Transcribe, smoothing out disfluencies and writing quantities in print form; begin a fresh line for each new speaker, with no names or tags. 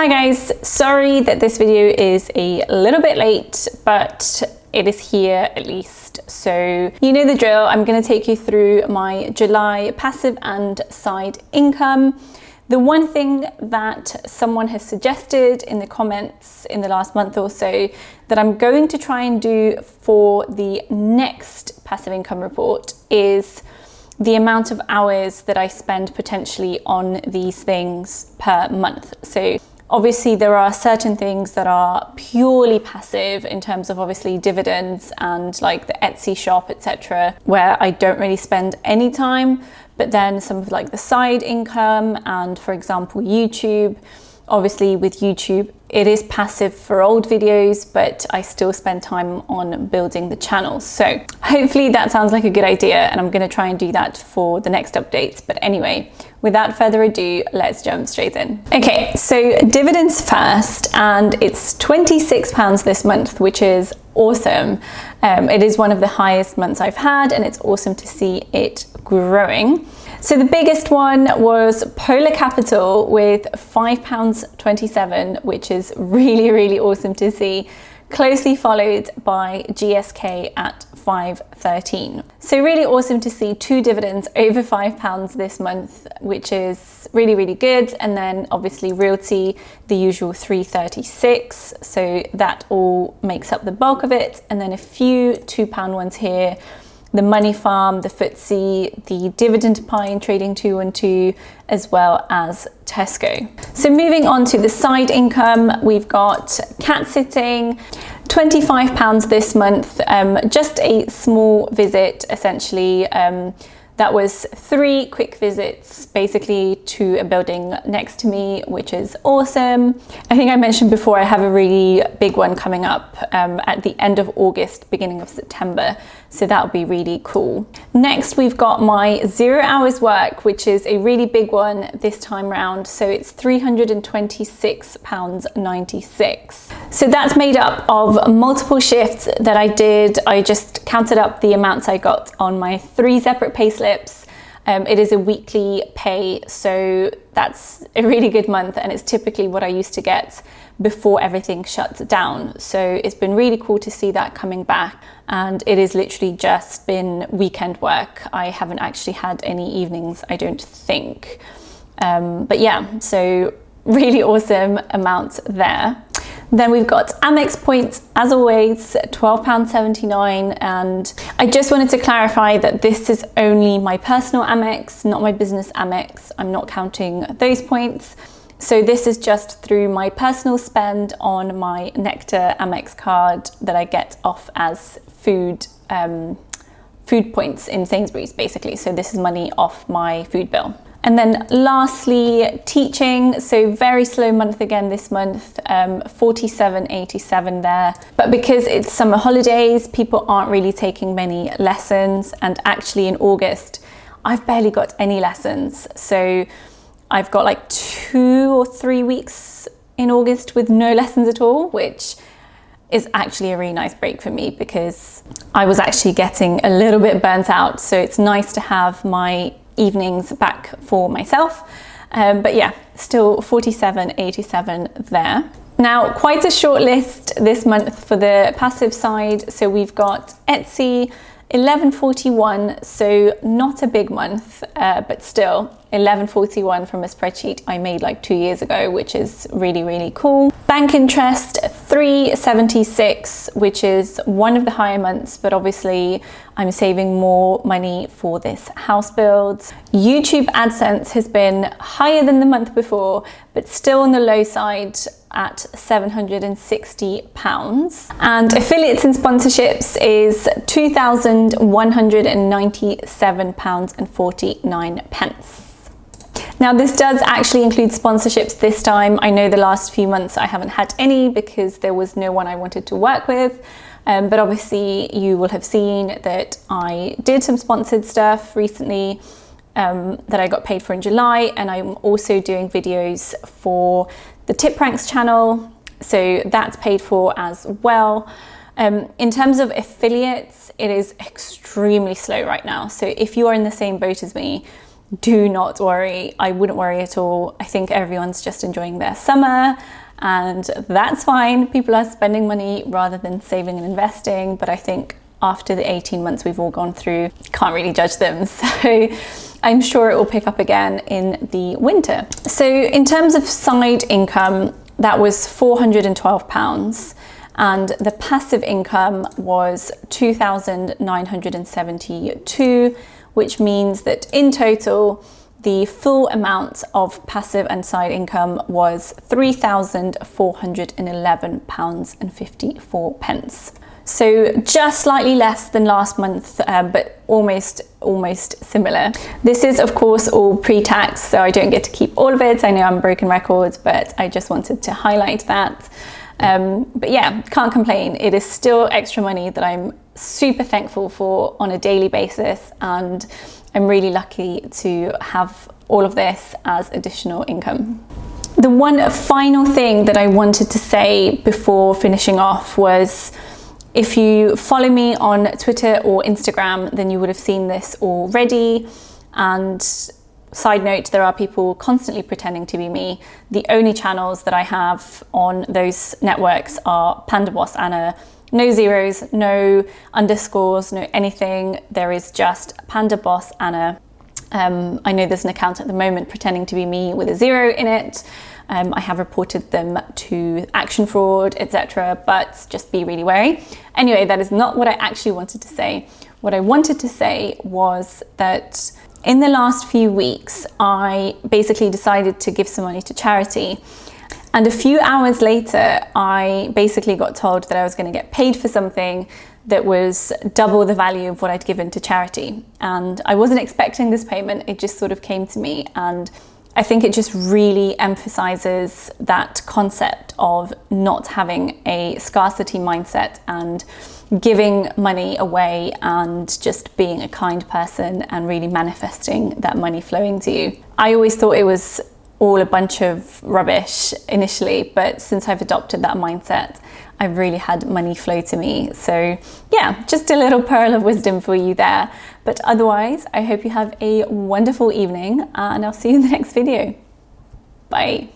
Hi guys, sorry that this video is a little bit late, but it is here at least. So you know the drill. I'm going to take you through my July passive and side income. The one thing that someone has suggested in the comments in the last month or so that I'm going to try and do for the next passive income report is the amount of hours that I spend potentially on these things per month. So obviously there are certain things that are purely passive in terms of obviously dividends and like the Etsy shop, etc., where I don't really spend any time. But then some of like the side income and, for example, YouTube, obviously with YouTube, it is passive for old videos, but I still spend time on building the channel. So hopefully that sounds like a good idea, and I'm going to try and do that for the next updates. But anyway, without further ado, let's jump straight in. Okay, so dividends first, and it's £26 this month, which is awesome. It is one of the highest months I've had, and it's awesome to see it growing. So the biggest one was Polar Capital with £5.27, which is really, really awesome to see, closely followed by GSK at £5.13. So really awesome to see two dividends over £5 this month, which is really, really good. And then obviously Realty, the usual £3.36. So that all makes up the bulk of it. And then a few £2 ones here. The Money Farm, the FTSE, the Dividend Pine Trading 212, as well as Tesco. So moving on to the side income, we've got cat sitting, £25 this month, just a small visit essentially. That was 3 quick visits basically to a building next to me, which is awesome. I think I mentioned before I have a really big one coming up at the end of August, beginning of September. So that'll be really cool. Next, we've got my 0 hours work, which is a really big one this time round. So it's £326.96. So that's made up of multiple shifts that I did. I just counted up the amounts I got on my 3 separate pay slips. It is a weekly pay, so that's a really good month, and it's typically what I used to get before everything shuts down. So it's been really cool to see that coming back, and it has literally just been weekend work. I haven't actually had any evenings, I don't think. But yeah, so really awesome amounts there. Then we've got Amex points, as always, £12.79. And I just wanted to clarify that this is only my personal Amex, not my business Amex. I'm not counting those points. So this is just through my personal spend on my Nectar Amex card that I get off as food points in Sainsbury's, basically. So this is money off my food bill. And then lastly, teaching. So very slow month again this month, £47.87 there. But because it's summer holidays, people aren't really taking many lessons. And actually in August, I've barely got any lessons. So I've got like 2 or 3 weeks in August with no lessons at all, which is actually a really nice break for me because I was actually getting a little bit burnt out. So it's nice to have my evenings back for myself. But yeah, still £47.87 there. Now, quite a short list this month for the passive side. So we've got Etsy, £11.41, so not a big month, but still £11.41 from a spreadsheet I made like 2 years ago, which is really, really cool. Bank interest, £3.76, which is one of the higher months, but obviously I'm saving more money for this house build. YouTube AdSense has been higher than the month before, but still on the low side at £760. And affiliates and sponsorships is £2,197.49. Now this does actually include sponsorships this time. I know the last few months I haven't had any because there was no one I wanted to work with. But obviously you will have seen that I did some sponsored stuff recently that I got paid for in July. And I'm also doing videos for the Tip Ranks channel. So that's paid for as well. In terms of affiliates, it is extremely slow right now. So if you are in the same boat as me, do not worry. I wouldn't worry at all. I think everyone's just enjoying their summer, and that's fine. People are spending money rather than saving and investing, but I think after the 18 months we've all gone through, can't really judge them. So I'm sure it will pick up again in the winter. So in terms of side income, that was £412, and the passive income was 2,972, which means that in total, the full amount of passive and side income was £3,411.54. So just slightly less than last month, but almost similar. This is of course all pre-tax, so I don't get to keep all of it. I know I'm a broken record, but I just wanted to highlight that. But yeah, can't complain. It is still extra money that I'm super thankful for on a daily basis, and I'm really lucky to have all of this as additional income. The one final thing that I wanted to say before finishing off was, if you follow me on Twitter or Instagram, then you would have seen this already. And side note, there are people constantly pretending to be me. The only channels that I have on those networks are Panda Boss Anna. No zeros, no underscores, no anything. There is just Panda Boss Anna. I know there's an account at the moment pretending to be me with a zero in it. I have reported them to action fraud, etc., but just be really wary. Anyway, that is not what I actually wanted to say. What I wanted to say was that in the last few weeks, I basically decided to give some money to charity. And a few hours later, I basically got told that I was going to get paid for something that was double the value of what I'd given to charity. And I wasn't expecting this payment. It just sort of came to me, and I think it just really emphasizes that concept of not having a scarcity mindset and giving money away and just being a kind person and really manifesting that money flowing to you. I always thought it was all a bunch of rubbish initially, but since I've adopted that mindset, I've really had money flow to me. So yeah, just a little pearl of wisdom for you there. But otherwise, I hope you have a wonderful evening, and I'll see you in the next video. Bye.